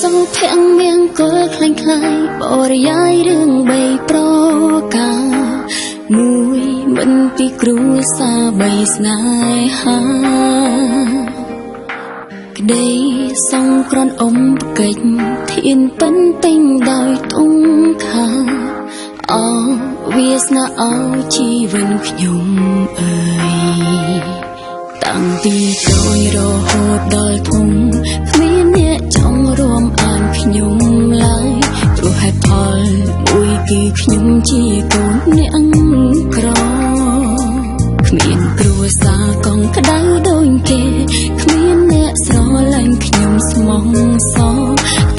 សុំភ័ក្រមានគល់ខ្លាំងខ្លាយបរិយាយរឿងបីប្រការមួយមិនពីគ្រួសារបីស្នេហាក្តីសង្ក្រន់អ៊ំកិច្ចធានពេញពេញដោយទុំខាអវាសនាអោជីវិតខ្ញុំអើយតាំងពីតូចរហូតដល់ធំគ្មានអ្នកចង់រួមអានខ្ញុំឡើយព្រោះហេតុផលមួយគឺខ្ញុំជាកូនអ្នកក្រគ្មានគ្រួសារកង់ក្ដៅដូចគេគ្មានអ្នកស្រឡាញ់ខ្ញុំស្មោះសរ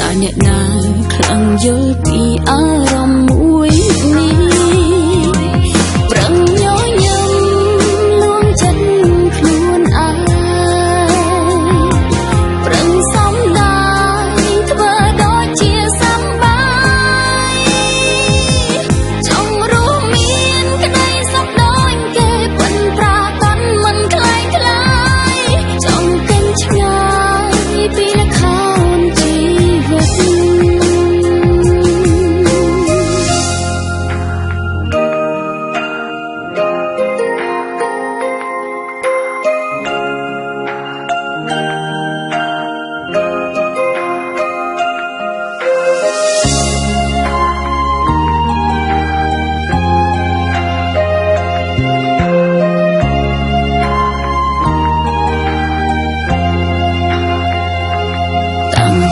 តែអ្នកណាខ្លាំងយល់ពីអារម្មណ៍មួយនេះប្រឹងញញឹមលួងចិត្តខ្លួនឯងប្រឹងសំដាយធ្វើដូចជាសំបាយចង់រួមមានក្តីសុខដូចគេប៉ុនប្រាកដមិនខ្លាយខ្លាយចង់កិនឆ្ងាយពីលខោនជីវិត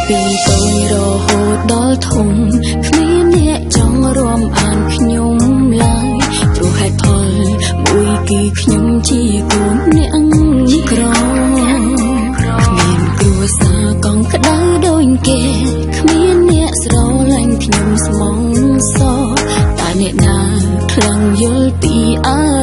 ពីតូចរហូតដល់ធំគ្មានអ្នកចង់រួមអានខ្ញុំឡើយព្រោះហេតុផលមួយគឺខ្ញុំជាកូនអ្នកក្រគ្មានគ្រួសារកង់ក្ដៅដូចគេគ្មានអ្នកស្រឡាញ់ខ្ញុំស្មោះសរតែអ្នកណាខ្លាំងយល់ពីអា